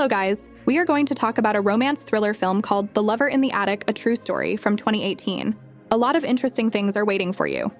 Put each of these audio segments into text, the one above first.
Hello guys, we are going to talk about a romance thriller film called The Lover in the Attic, A True Story from 2018. A lot of interesting things are waiting for you.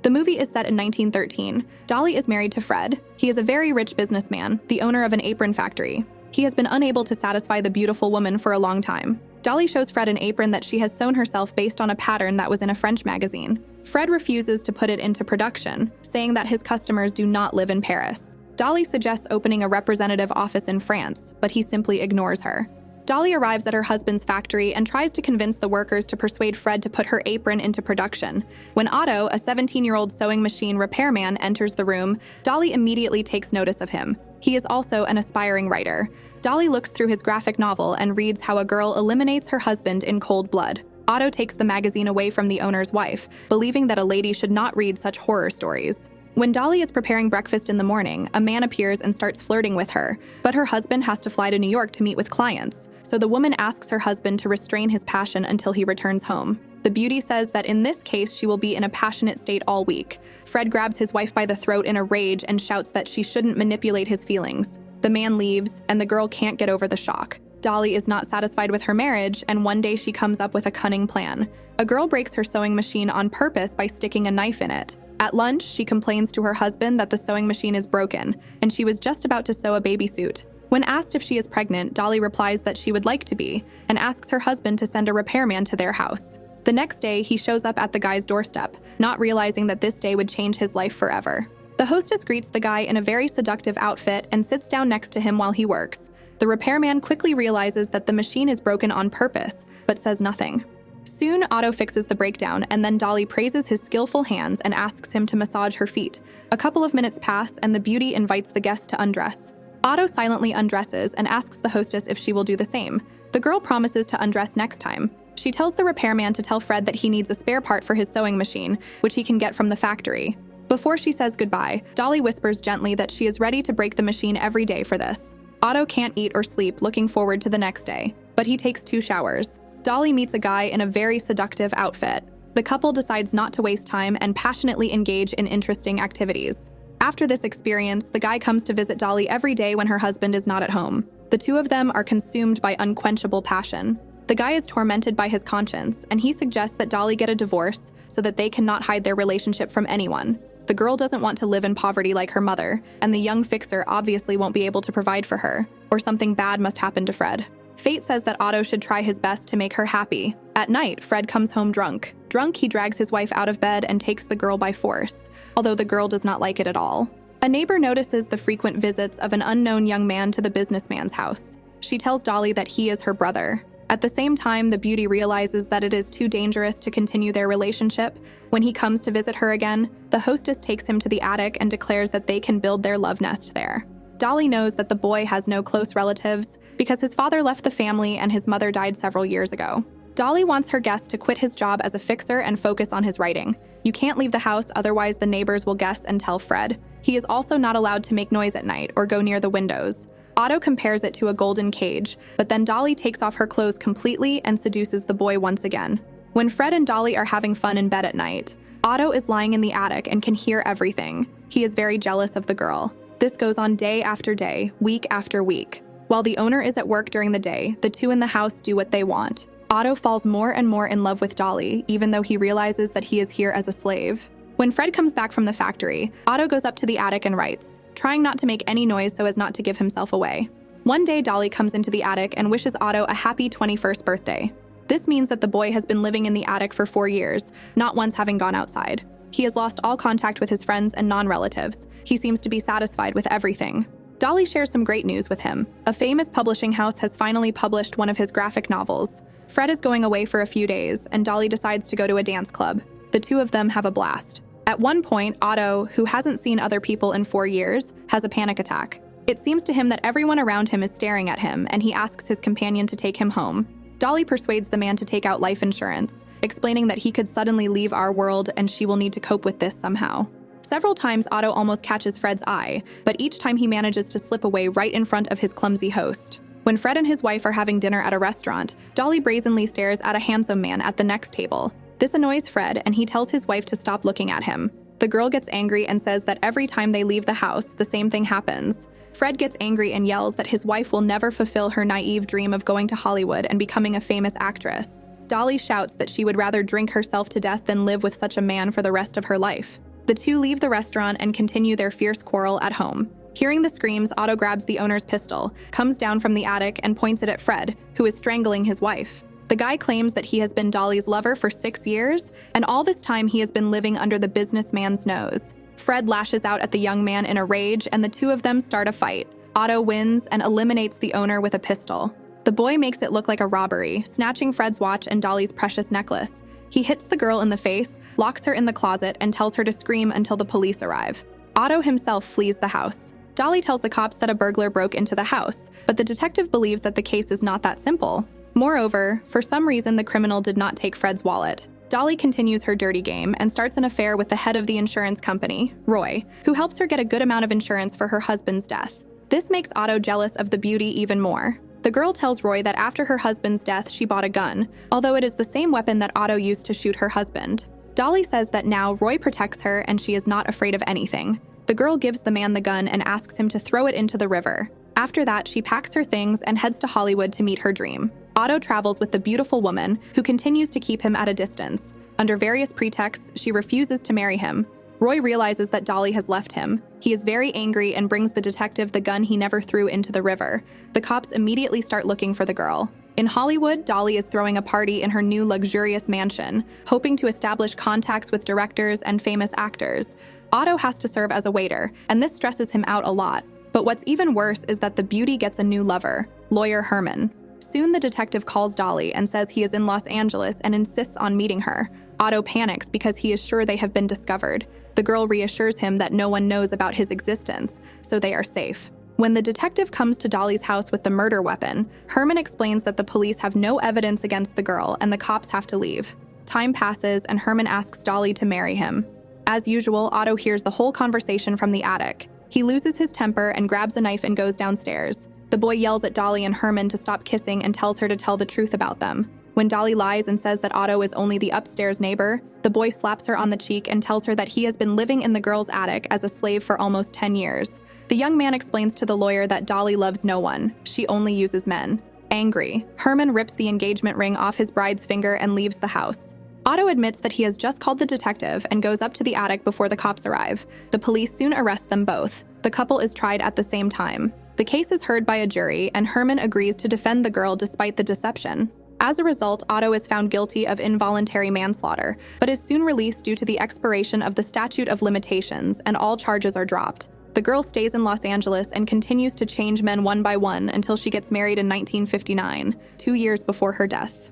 The movie is set in 1913. Dolly is married to Fred. He is a very rich businessman, the owner of an apron factory. He has been unable to satisfy the beautiful woman for a long time. Dolly shows Fred an apron that she has sewn herself based on a pattern that was in a French magazine. Fred refuses to put it into production, saying that his customers do not live in Paris. Dolly suggests opening a representative office in France, but he simply ignores her. Dolly arrives at her husband's factory and tries to convince the workers to persuade Fred to put her apron into production. When Otto, a 17-year-old sewing machine repairman, enters the room, Dolly immediately takes notice of him. He is also an aspiring writer. Dolly looks through his graphic novel and reads how a girl eliminates her husband in cold blood. Otto takes the magazine away from the owner's wife, believing that a lady should not read such horror stories. When Dolly is preparing breakfast in the morning, a man appears and starts flirting with her, but her husband has to fly to New York to meet with clients, so the woman asks her husband to restrain his passion until he returns home. The beauty says that in this case, she will be in a passionate state all week. Fred grabs his wife by the throat in a rage and shouts that she shouldn't manipulate his feelings. The man leaves, and the girl can't get over the shock. Dolly is not satisfied with her marriage, and one day she comes up with a cunning plan. A girl breaks her sewing machine on purpose by sticking a knife in it. At lunch, she complains to her husband that the sewing machine is broken, and she was just about to sew a baby suit. When asked if she is pregnant, Dolly replies that she would like to be, and asks her husband to send a repairman to their house. The next day, he shows up at the guy's doorstep, not realizing that this day would change his life forever. The hostess greets the guy in a very seductive outfit and sits down next to him while he works. The repairman quickly realizes that the machine is broken on purpose, but says nothing. Soon, Otto fixes the breakdown, and then Dolly praises his skillful hands and asks him to massage her feet. A couple of minutes pass, and the beauty invites the guest to undress. Otto silently undresses and asks the hostess if she will do the same. The girl promises to undress next time. She tells the repairman to tell Fred that he needs a spare part for his sewing machine, which he can get from the factory. Before she says goodbye, Dolly whispers gently that she is ready to break the machine every day for this. Otto can't eat or sleep, looking forward to the next day, but he takes 2 showers. Dolly meets a guy in a very seductive outfit. The couple decides not to waste time and passionately engage in interesting activities. After this experience, the guy comes to visit Dolly every day when her husband is not at home. The two of them are consumed by unquenchable passion. The guy is tormented by his conscience, and he suggests that Dolly get a divorce so that they cannot hide their relationship from anyone. The girl doesn't want to live in poverty like her mother, and the young fixer obviously won't be able to provide for her, or something bad must happen to Fred. Fate says that Otto should try his best to make her happy. At night, Fred comes home drunk. Drunk, he drags his wife out of bed and takes the girl by force, although the girl does not like it at all. A neighbor notices the frequent visits of an unknown young man to the businessman's house. She tells Dolly that he is her brother. At the same time, the beauty realizes that it is too dangerous to continue their relationship. When he comes to visit her again, the hostess takes him to the attic and declares that they can build their love nest there. Dolly knows that the boy has no close relatives because his father left the family and his mother died several years ago. Dolly wants her guest to quit his job as a fixer and focus on his writing. You can't leave the house, otherwise the neighbors will guess and tell Fred. He is also not allowed to make noise at night or go near the windows. Otto compares it to a golden cage, but then Dolly takes off her clothes completely and seduces the boy once again. When Fred and Dolly are having fun in bed at night, Otto is lying in the attic and can hear everything. He is very jealous of the girl. This goes on day after day, week after week. While the owner is at work during the day, the two in the house do what they want. Otto falls more and more in love with Dolly, even though he realizes that he is here as a slave. When Fred comes back from the factory, Otto goes up to the attic and writes, trying not to make any noise so as not to give himself away. One day, Dolly comes into the attic and wishes Otto a happy 21st birthday. This means that the boy has been living in the attic for 4 years, not once having gone outside. He has lost all contact with his friends and non-relatives. He seems to be satisfied with everything. Dolly shares some great news with him. A famous publishing house has finally published one of his graphic novels. Fred is going away for a few days, and Dolly decides to go to a dance club. The two of them have a blast. At one point, Otto, who hasn't seen other people in 4 years, has a panic attack. It seems to him that everyone around him is staring at him, and he asks his companion to take him home. Dolly persuades the man to take out life insurance, explaining that he could suddenly leave our world and she will need to cope with this somehow. Several times, Otto almost catches Fred's eye, but each time he manages to slip away right in front of his clumsy host. When Fred and his wife are having dinner at a restaurant, Dolly brazenly stares at a handsome man at the next table. This annoys Fred, and he tells his wife to stop looking at him. The girl gets angry and says that every time they leave the house, the same thing happens. Fred gets angry and yells that his wife will never fulfill her naive dream of going to Hollywood and becoming a famous actress. Dolly shouts that she would rather drink herself to death than live with such a man for the rest of her life. The two leave the restaurant and continue their fierce quarrel at home. Hearing the screams, Otto grabs the owner's pistol, comes down from the attic, and points it at Fred, who is strangling his wife. The guy claims that he has been Dolly's lover for 6 years, and all this time he has been living under the businessman's nose. Fred lashes out at the young man in a rage, and the two of them start a fight. Otto wins and eliminates the owner with a pistol. The boy makes it look like a robbery, snatching Fred's watch and Dolly's precious necklace. He hits the girl in the face, locks her in the closet, and tells her to scream until the police arrive. Otto himself flees the house. Dolly tells the cops that a burglar broke into the house, but the detective believes that the case is not that simple. Moreover, for some reason the criminal did not take Fred's wallet. Dolly continues her dirty game and starts an affair with the head of the insurance company, Roy, who helps her get a good amount of insurance for her husband's death. This makes Otto jealous of the beauty even more. The girl tells Roy that after her husband's death she bought a gun, although it is the same weapon that Otto used to shoot her husband. Dolly says that now Roy protects her and she is not afraid of anything. The girl gives the man the gun and asks him to throw it into the river. After that, she packs her things and heads to Hollywood to meet her dream. Otto travels with the beautiful woman, who continues to keep him at a distance. Under various pretexts, she refuses to marry him. Roy realizes that Dolly has left him. He is very angry and brings the detective the gun he never threw into the river. The cops immediately start looking for the girl. In Hollywood, Dolly is throwing a party in her new luxurious mansion, hoping to establish contacts with directors and famous actors. Otto has to serve as a waiter, and this stresses him out a lot. But what's even worse is that the beauty gets a new lover, lawyer Herman. Soon the detective calls Dolly and says he is in Los Angeles and insists on meeting her. Otto panics because he is sure they have been discovered. The girl reassures him that no one knows about his existence, so they are safe. When the detective comes to Dolly's house with the murder weapon, Herman explains that the police have no evidence against the girl and the cops have to leave. Time passes and Herman asks Dolly to marry him. As usual, Otto hears the whole conversation from the attic. He loses his temper and grabs a knife and goes downstairs. The boy yells at Dolly and Herman to stop kissing and tells her to tell the truth about them. When Dolly lies and says that Otto is only the upstairs neighbor, the boy slaps her on the cheek and tells her that he has been living in the girl's attic as a slave for almost 10 years. The young man explains to the lawyer that Dolly loves no one. She only uses men. Angry, Herman rips the engagement ring off his bride's finger and leaves the house. Otto admits that he has just called the detective and goes up to the attic before the cops arrive. The police soon arrest them both. The couple is tried at the same time. The case is heard by a jury, and Herman agrees to defend the girl despite the deception. As a result, Otto is found guilty of involuntary manslaughter, but is soon released due to the expiration of the statute of limitations, and all charges are dropped. The girl stays in Los Angeles and continues to change men one by one until she gets married in 1959, 2 years before her death.